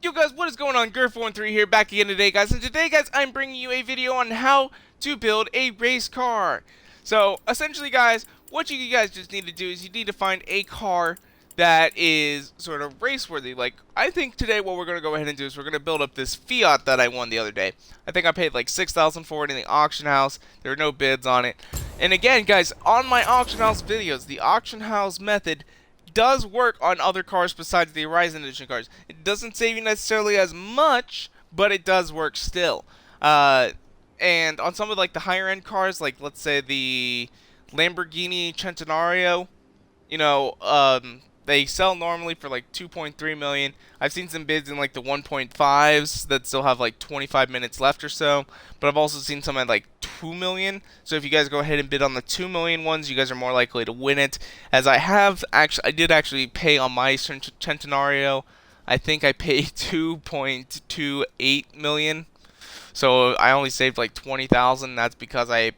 Yo guys, what is going on? Griff13 here, back again today guys, and today guys, I'm bringing you a video on how to build a race car. So, essentially guys, what you guys just need to do is you need to find a car that is sort of race-worthy. Like, I think today what we're going to go ahead and do is we're going to build up this Fiat that I won the other day. I think I paid like $6,000 for it in the auction house. There were no bids on it. And again guys, on my auction house videos, the auction house method does work on other cars besides the Horizon Edition cars. It doesn't save you necessarily as much, but it does work still. And on some of like the higher end cars, like let's say the Lamborghini Centenario, you know, they sell normally for like 2.3 million. I've seen some bids in like the 1.5s that still have like 25 minutes left or so, but I've also seen some at like 2 million. So if you guys go ahead and bid on the 2 million ones, you guys are more likely to win it. As I did actually pay on my Centenario. I think I paid 2.28 million. So I only saved like 20,000. That's because I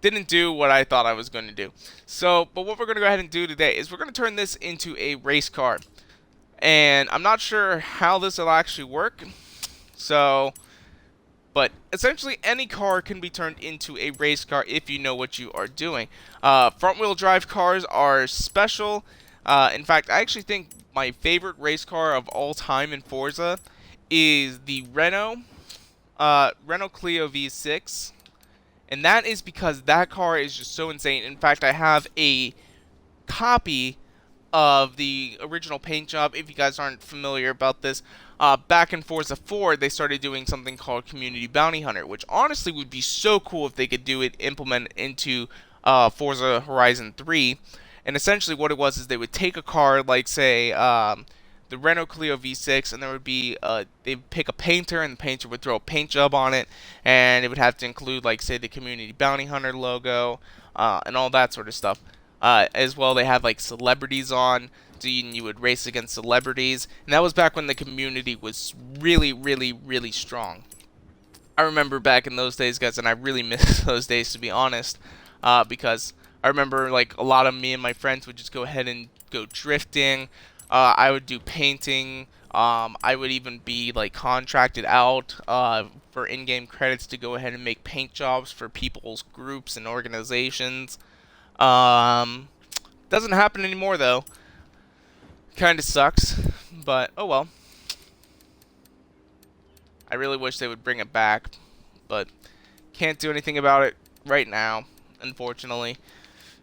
didn't do what I thought I was going to do. So, but what we're going to go ahead and do today is we're going to turn this into a race car. And I'm not sure how this will actually work. So, but essentially any car can be turned into a race car if you know what you are doing. Front wheel drive cars are special. In fact, I actually think my favorite race car of all time in Forza is the Renault Clio V6. And that is because that car is just so insane. In fact, I have a copy of the original paint job. If you guys aren't familiar about this, back in Forza 4, they started doing something called Community Bounty Hunter, which honestly would be so cool if they could do it, implement it into Forza Horizon 3. And essentially what it was is they would take a car like, say, the Renault Clio V6, and there would be they'd pick a painter, and the painter would throw a paint job on it, and it would have to include, like, say, the Community Bounty Hunter logo, and all that sort of stuff. As well, they had like celebrities on, so you would race against celebrities, and that was back when the community was really strong. I remember back in those days, guys, and I really miss those days, to be honest, because I remember like a lot of me and my friends would just go ahead and go drifting. I would do painting. I would even be like contracted out for in-game credits to go ahead and make paint jobs for people's groups and organizations. Doesn't happen anymore though. Kind of sucks, but oh well. I really wish they would bring it back, but can't do anything about it right now, unfortunately.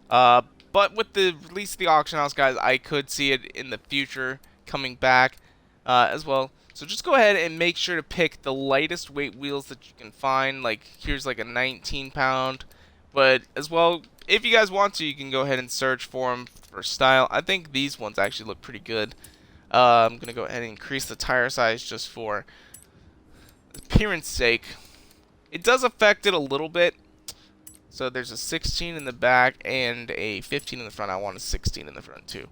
But with the release of the auction house, guys, I could see it in the future coming back as well. So just go ahead and make sure to pick the lightest weight wheels that you can find. Like, here's like a 19-pound. But as well, if you guys want to, you can go ahead and search for them for style. I think these ones actually look pretty good. I'm going to go ahead and increase the tire size just for appearance sake. It does affect it a little bit. So there's a 16 in the back and a 15 in the front. I want a 16 in the front too.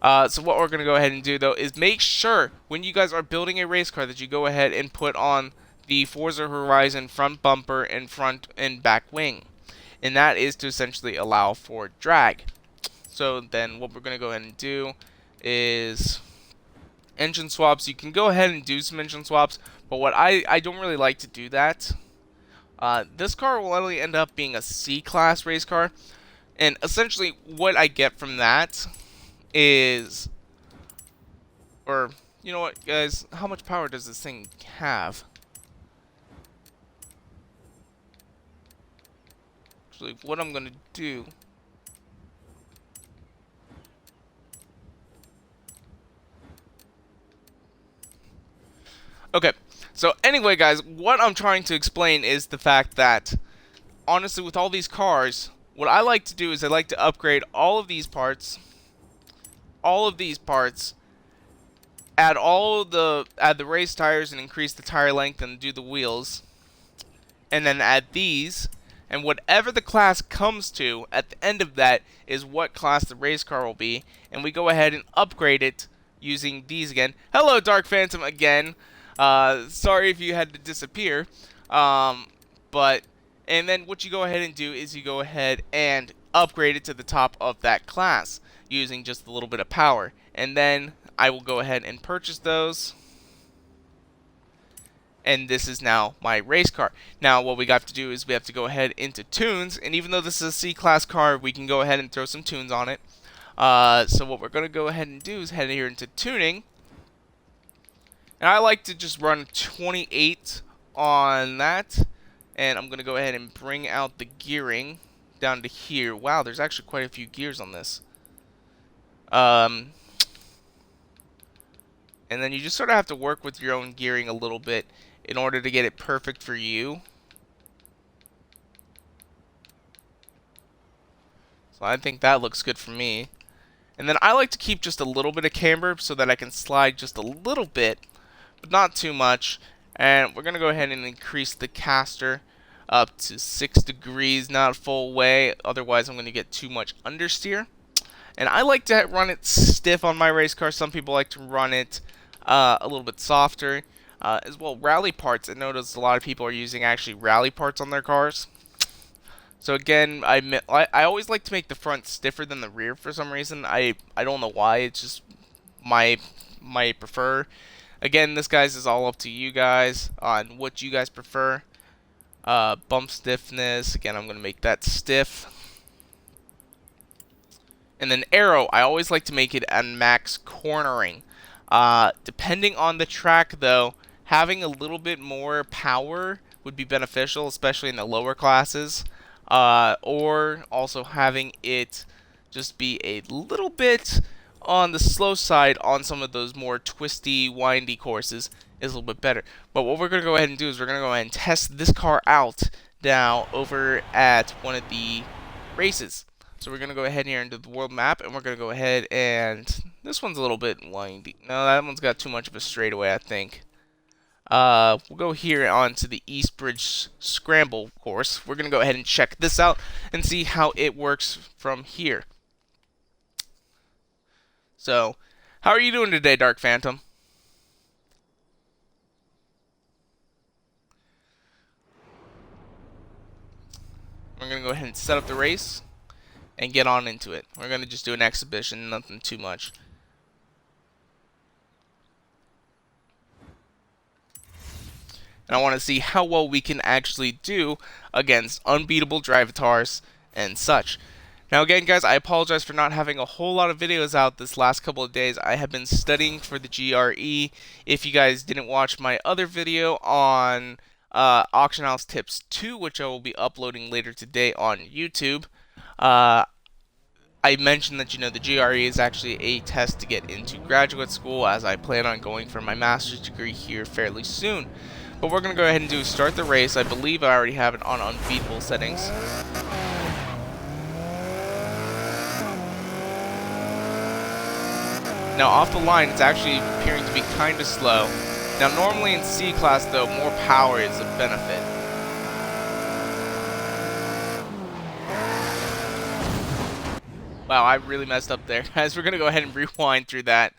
So what we're going to go ahead and do though is make sure when you guys are building a race car that you go ahead and put on the Forza Horizon front bumper and front and back wing. And that is to essentially allow for drag. So then what we're going to go ahead and do is engine swaps. You can go ahead and do some engine swaps, but what I don't really like to do that. This car will only end up being a C-class race car, and essentially what I get from that is, or you know what, guys, how much power does this thing have? Actually, what I'm gonna do. Okay, so anyway, guys, what I'm trying to explain is the fact that, honestly, with all these cars, what I like to do is I like to upgrade all of these parts, add the race tires and increase the tire length and do the wheels, and then add these, and whatever the class comes to at the end of that is what class the race car will be, and we go ahead and upgrade it using these again. Hello, Dark Phantom again. Sorry if you had to disappear. And then what you go ahead and do is you go ahead and upgrade it to the top of that class using just a little bit of power. And then I will go ahead and purchase those. and this is now my race car. Now what we got to do is we have to go ahead into tunes, and even though this is a C-Class car, we can go ahead and throw some tunes on it. So what we're going to go ahead and do is head here into tuning, and I like to just run 28 on that, and I'm going to go ahead and bring out the gearing down to here. Wow, there's actually quite a few gears on this. And then you just sort of have to work with your own gearing a little bit in order to get it perfect for you. So I think that looks good for me. And then I like to keep just a little bit of camber so that I can slide just a little bit, but not too much. And we're going to go ahead and increase the caster up to 6 degrees, not full way, otherwise I'm going to get too much understeer. And I like to run it stiff on my race car. Some people like to run it a little bit softer. As well, rally parts. I noticed a lot of people are using actually rally parts on their cars. So again, I always like to make the front stiffer than the rear for some reason. I don't know why. It's just my prefer. Again, this guys is all up to you guys on what you guys prefer. Bump stiffness. Again, I'm going to make that stiff. And then aero, I always like to make it at max cornering. Depending on the track, though, having a little bit more power would be beneficial, especially in the lower classes. Or also having it just be a little bit on the slow side on some of those more twisty, windy courses is a little bit better. But what we're going to go ahead and do is we're going to go ahead and test this car out now over at one of the races. So we're going to go ahead here into the world map, and we're going to go ahead and... This one's a little bit windy. No, that one's got too much of a straightaway, I think. We'll go here onto the East Bridge Scramble course. We're going to go ahead and check this out and see how it works from here. So, how are you doing today, Dark Phantom? We're going to go ahead and set up the race and get on into it. We're going to just do an exhibition, nothing too much. And I want to see how well we can actually do against unbeatable drivatars and such. Now again, guys, I apologize for not having a whole lot of videos out this last couple of days. I have been studying for the GRE. If you guys didn't watch my other video on Auction House Tips 2, which I will be uploading later today on YouTube, I mentioned that, the GRE is actually a test to get into graduate school, as I plan on going for my master's degree here fairly soon. But we're going to go ahead and start the race. I believe I already have it on unbeatable settings. Now off the line, it's actually appearing to be kind of slow. Now normally in C-Class though, more power is a benefit. Wow, I really messed up there. Guys, we're going to go ahead and rewind through that.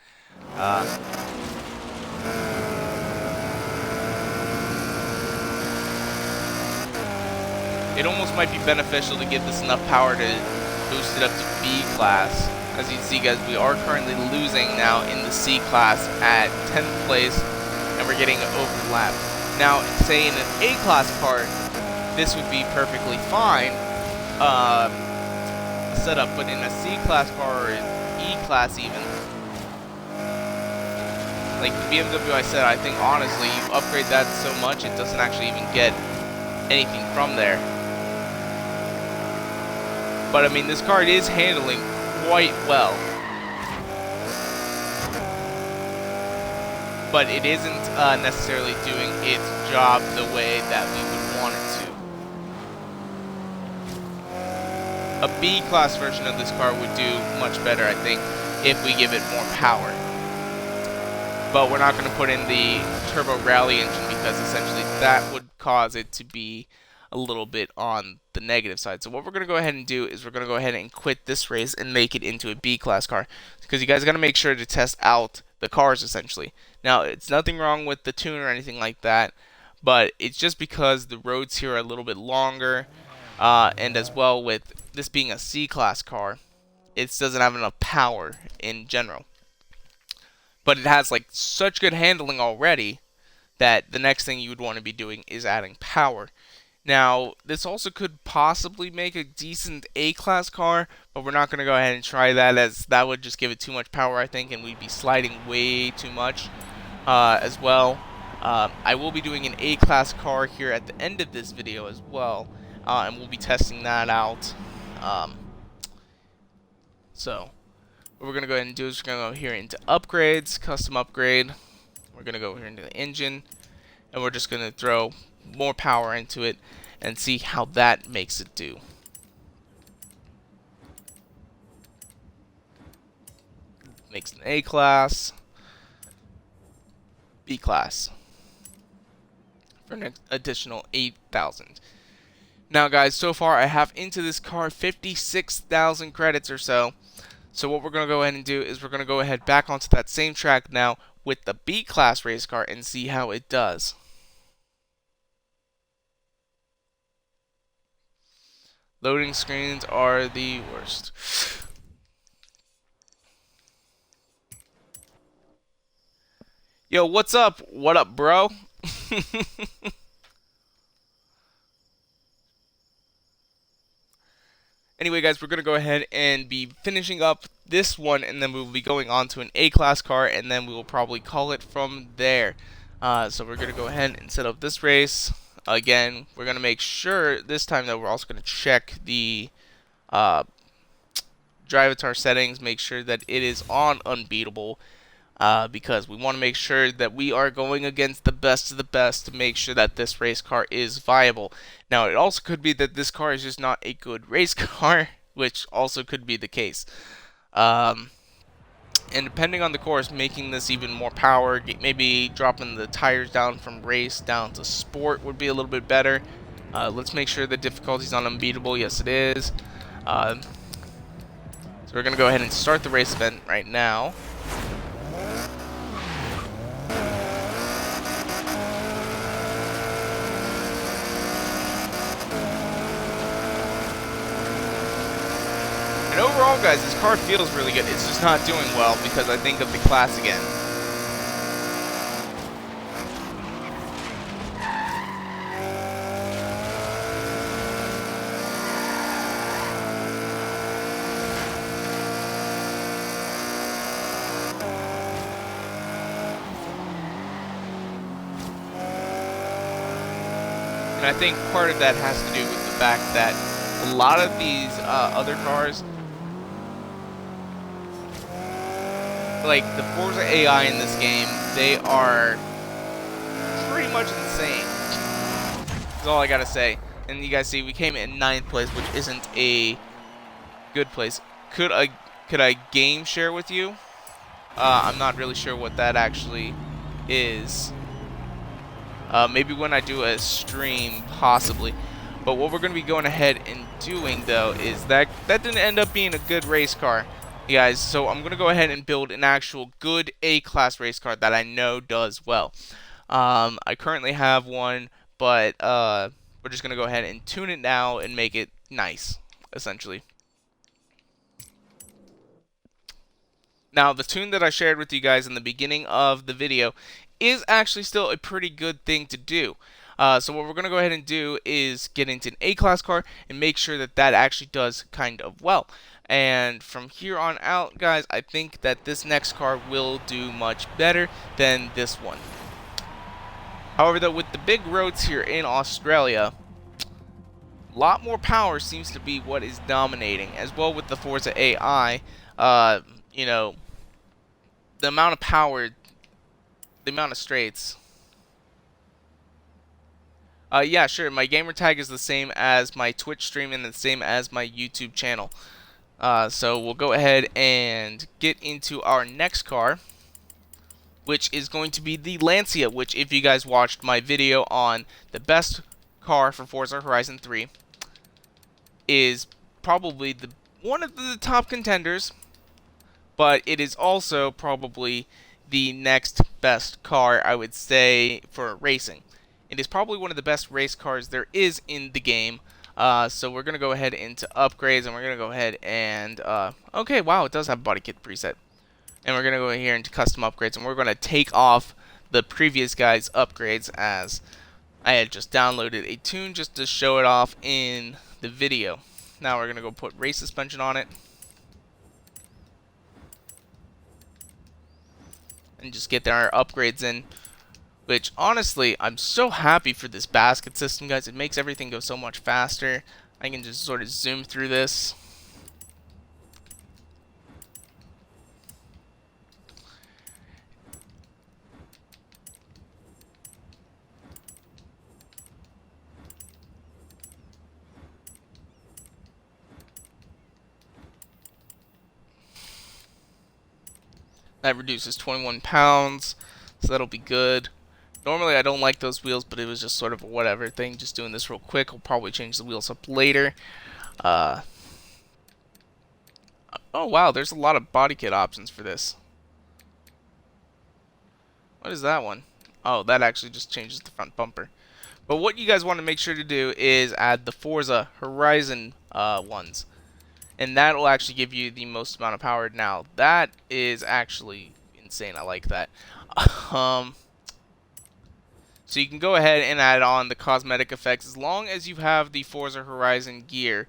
It almost might be beneficial to give this enough power to boost it up to B class. As you can see, guys, we are currently losing now in the C class at 10th place, and we're getting overlapped. Now, say in an A class car, this would be perfectly fine setup, but in a C class car or an E class even, like the BMW I said, I think honestly, you upgrade that so much, it doesn't actually even get anything from there. But I mean, this car is handling quite well. But it isn't necessarily doing its job the way that we would want it to. A B-class version of this car would do much better, I think, if we give it more power. But we're not going to put in the turbo rally engine because essentially that would cause it to be a little bit on the negative side. So what we're going to go ahead and do is we're going to go ahead and quit this race and make it into a B-class car, because you guys got to make sure to test out the cars essentially. Now, it's nothing wrong with the tune or anything like that, but it's just because the roads here are a little bit longer, and as well with this being a C-class car, it doesn't have enough power in general. But it has like such good handling already that the next thing you would want to be doing is adding power. Now, this also could possibly make a decent A-class car, but we're not going to go ahead and try that, as that would just give it too much power, I think, and we'd be sliding way too much as well. I will be doing an A-class car here at the end of this video as well, and we'll be testing that out. So, what we're going to go ahead and do is we're going to go here into upgrades, custom upgrade. We're going to go here into the engine, and we're just going to throw more power into it and see how that makes it do. Makes an A class, B class for an additional 8,000. Now guys, so far I have into this car 56,000 credits or so. So what we're going to go ahead and do is we're going to go ahead back onto that same track now with the B class race car and see how it does. Loading screens are the worst. Yo, what's up? What up, bro? Anyway, guys, we're going to go ahead and be finishing up this one, and then we'll be going on to an A-class car, and then we will probably call it from there. So we're going to go ahead and set up this race. Again, we're going to make sure this time that we're also going to check the Drivatar settings, make sure that it is on unbeatable, because we want to make sure that we are going against the best of the best to make sure that this race car is viable. Now, it also could be that this car is just not a good race car, which also could be the case. And depending on the course, making this even more power, maybe dropping the tires down from race down to sport would be a little bit better. Let's make sure the difficulty is on unbeatable. Yes, it is. So we're going to go ahead and start the race event right now. And overall, guys, this car feels really good. It's just not doing well because I think of the class again. And I think part of that has to do with the fact that a lot of these other cars, like the Forza AI in this game, they are pretty much insane. That's all I gotta say. And you guys see, we came in 9th place, which isn't a good place. Could I game share with you? I'm not really sure what that actually is. Maybe when I do a stream, possibly. But what we're going to be going ahead and doing, though, is that didn't end up being a good race car, you guys. So I'm going to go ahead and build an actual good A-class race car that I know does well. I currently have one, but we're just going to go ahead and tune it now and make it nice, essentially. Now, the tune that I shared with you guys in the beginning of the video is actually still a pretty good thing to do. So what we're going to go ahead and do is get into an A-class car and make sure that that actually does kind of well. And from here on out, guys, I think that this next car will do much better than this one. However, though, with the big roads here in Australia, a lot more power seems to be what is dominating, as well with the Forza AI. You know, the amount of power, the amount of straights. Yeah, sure. My gamer tag is the same as my Twitch stream and the same as my YouTube channel. So we'll go ahead and get into our next car, which is going to be the Lancia, which if you guys watched my video on the best car for Forza Horizon 3, is probably one of the top contenders, but it is also probably the next best car, I would say, for racing. It is probably one of the best race cars there is in the game. So we're going to go ahead into upgrades, and we're going to go ahead and... okay, wow, it does have body kit preset. And we're going to go here into custom upgrades, and we're going to take off the previous guy's upgrades, as I had just downloaded a tune just to show it off in the video. Now we're going to go put race suspension on it and just get our upgrades in, which honestly, I'm so happy for this basket system, guys. It makes everything go so much faster. I can just sort of zoom through this. That reduces 21 pounds, so that'll be good. Normally I don't like those wheels, but it was just sort of a whatever thing. Just doing this real quick. We'll probably change the wheels up later. Oh wow, there's a lot of body kit options for this. What is that one? Oh, that actually just changes the front bumper. But what you guys want to make sure to do is add the Forza Horizon ones. And that will actually give you the most amount of power. Now, that is actually insane. I like that. So you can go ahead and add on the cosmetic effects as long as you have the Forza Horizon gear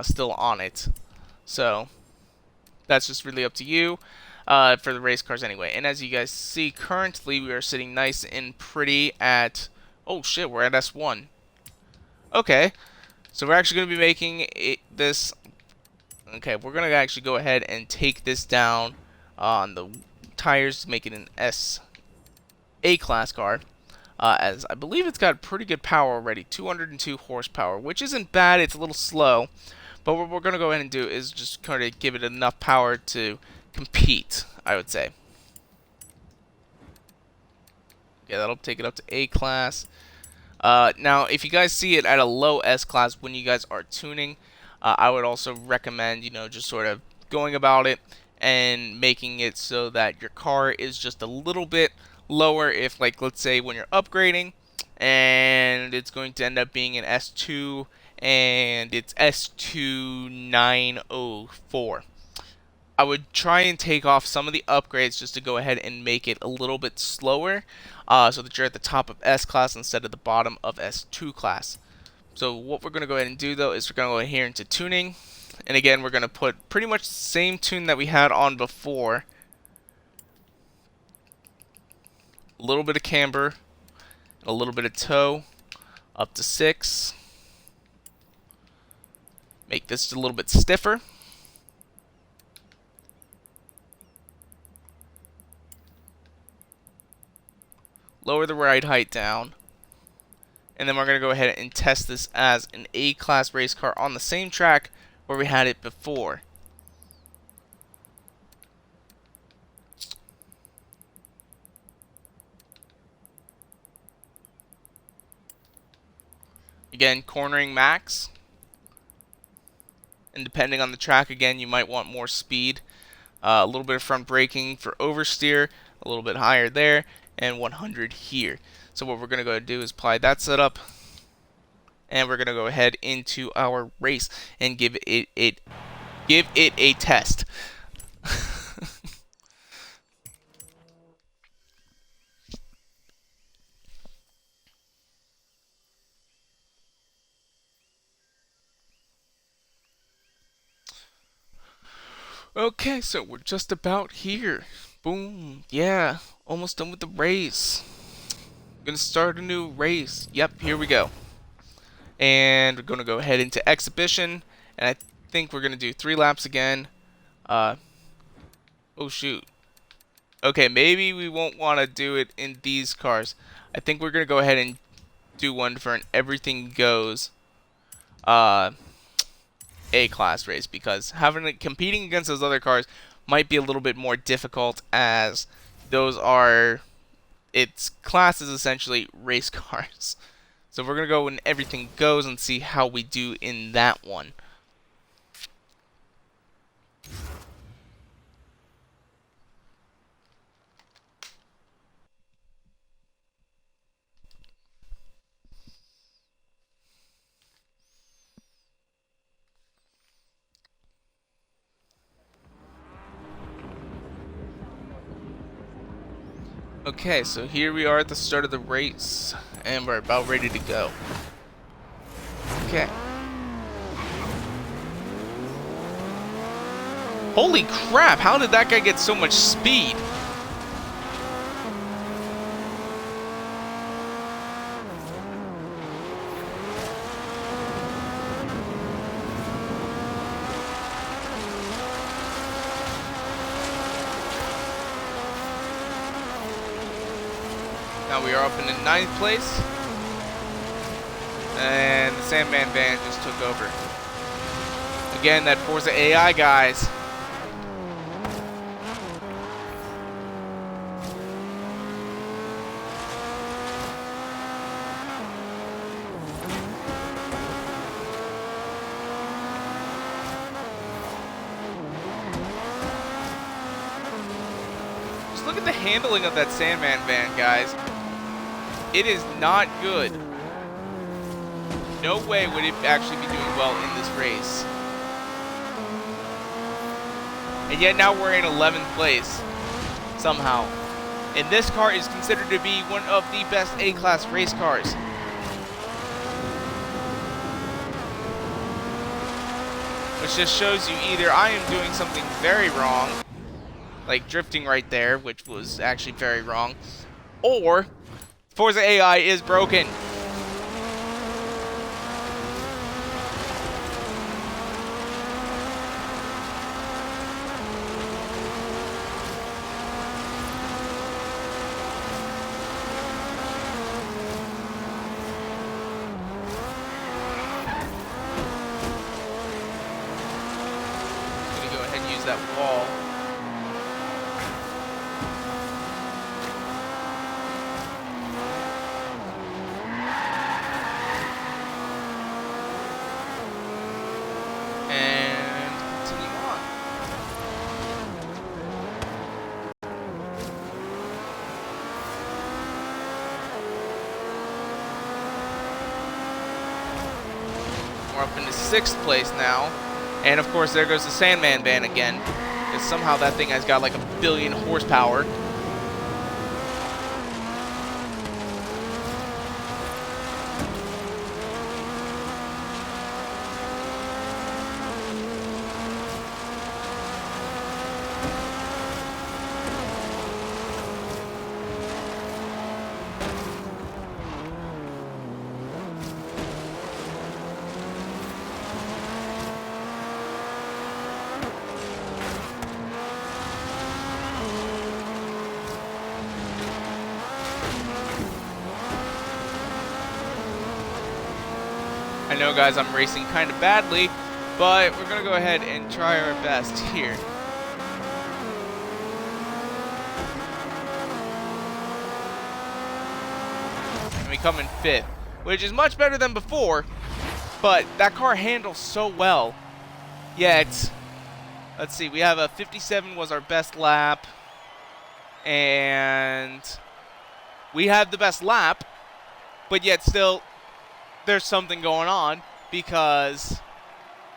still on it. So that's just really up to you for the race cars anyway. And as you guys see, currently we are sitting nice and pretty at... Oh shit, we're at S1. Okay, so we're actually going to be making this... Okay, we're going to actually go ahead and take this down on the tires to make it an A-class car. As I believe it's got pretty good power already, 202 horsepower, which isn't bad. It's a little slow, but what we're going to go ahead and do is just kind of give it enough power to compete, I would say. Yeah, that'll take it up to A-class. Now, if you guys see it at a low S-class when you guys are tuning, I would also recommend, you know, just sort of going about it and making it so that your car is just a little bit lower. If, like, let's say when you're upgrading and it's going to end up being an S2 and it's S2904, I would try and take off some of the upgrades just to go ahead and make it a little bit slower, so that you're at the top of S class instead of the bottom of S2 class. So what we're going to go ahead and do though is we're going to go here into tuning, and again we're going to put pretty much the same tune that we had on before. A little bit of camber, a little bit of toe, up to 6. Make this a little bit stiffer. Lower the ride height down. And then we're going to go ahead and test this as an A-class race car on the same track where we had it before. Again, cornering max. And depending on the track, again, you might want more speed. A little bit of front braking for oversteer, a little bit higher there, and 100 here. So what we're going to go do is apply that setup, and we're going to go ahead into our race and give it a test. Okay, so we're just about here. Boom. Yeah, almost done with the race. Gonna start a new race. Yep, here we go. And we're gonna go ahead into exhibition, and I think we're gonna do 3 laps again. Oh shoot. Okay, maybe we won't want to do it in these cars. I think we're gonna go ahead and do one for an everything goes A-class race, because competing against those other cars might be a little bit more difficult, as those are... its class is essentially race cars. So we're going to go when everything goes and see how we do in that one. Okay, so here we are at the start of the race, and we're about ready to go. Okay. Holy crap, how did that guy get so much speed? Now we are up in the 9th place. And the Sandman van just took over. Again, that Forza AI, guys. Just look at the handling of that Sandman van, guys. It is not good. No way would it actually be doing well in this race. And yet now we're in 11th place, somehow. And this car is considered to be one of the best A-class race cars. Which just shows you either I am doing something very wrong, like drifting right there, which was actually very wrong, or Forza AI is broken. That wall. And continue on. We're up into 6th place now. And of course, there goes the Sandman van again. Because somehow that thing has got like 1 billion horsepower. I know, guys, I'm racing kind of badly, but we're going to go ahead and try our best here. And we come in 5th, which is much better than before, but that car handles so well. Yet, let's see, we have a 57 was our best lap, and we have the best lap, but yet still there's something going on because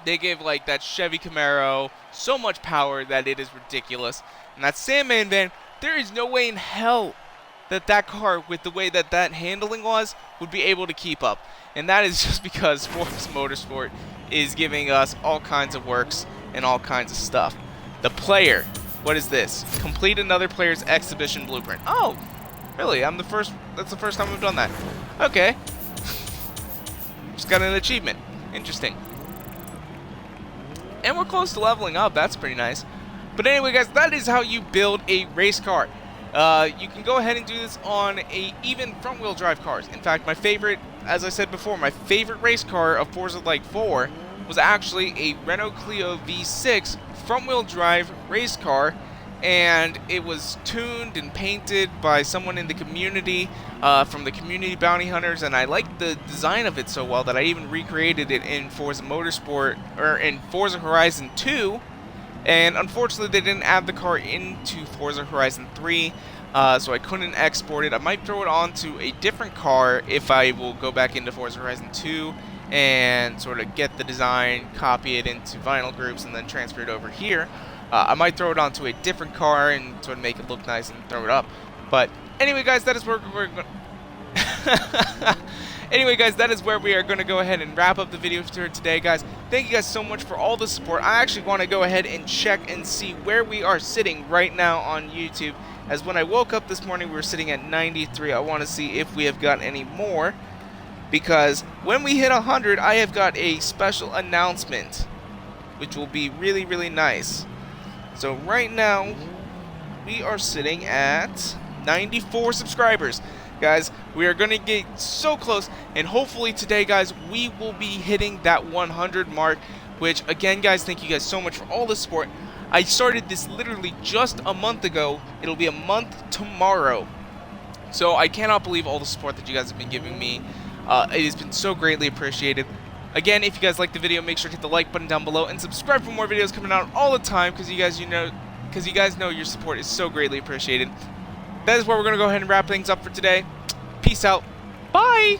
they give like that Chevy Camaro so much power that it is ridiculous. And that Sandman van, there is no way in hell that that car, with the way that that handling was, would be able to keep up. And that is just because Forza Motorsport is giving us all kinds of works and all kinds of stuff. The player, what is this? Complete another player's exhibition blueprint. Oh, really? I'm the first. That's the first time we've done that. Okay. Just got an achievement. Interesting. And we're close to leveling up. That's pretty nice. But anyway, guys, that is how you build a race car. You can go ahead and do this on even front-wheel drive cars. In fact, my favorite, as I said before, my favorite race car of Forza Like 4 was actually a Renault Clio V6 front-wheel drive race car. And it was tuned and painted by someone in the community, from the community bounty hunters, and I liked the design of it so well that I even recreated it in Forza Motorsport, or in Forza Horizon 2, and unfortunately they didn't add the car into Forza Horizon 3, so I couldn't export it. I might throw it onto a different car if I will go back into Forza Horizon 2 and sort of get the design, copy it into vinyl groups, and then transfer it over here. I might throw it onto a different car and sort of make it look nice and throw it up. But Anyway, guys, that is where we're going. Anyway, guys, that is where we are going to go ahead and wrap up the video for today, guys. Thank you guys so much for all the support. I actually want to go ahead and check and see where we are sitting right now on YouTube. As when I woke up this morning, we were sitting at 93. I want to see if we have got any more, because when we hit 100, I have got a special announcement, which will be really, really nice. So right now, we are sitting at 94 subscribers. Guys, we are going to get so close, and hopefully today, guys, we will be hitting that 100 mark, which, again, guys, thank you guys so much for all the support. I started this literally just a month ago. It'll be a month tomorrow. So I cannot believe all the support that you guys have been giving me. It has been so greatly appreciated. Again, if you guys like the video, make sure to hit the like button down below and subscribe for more videos coming out all the time, because you guys know your support is so greatly appreciated. That is where we're going to go ahead and wrap things up for today. Peace out. Bye!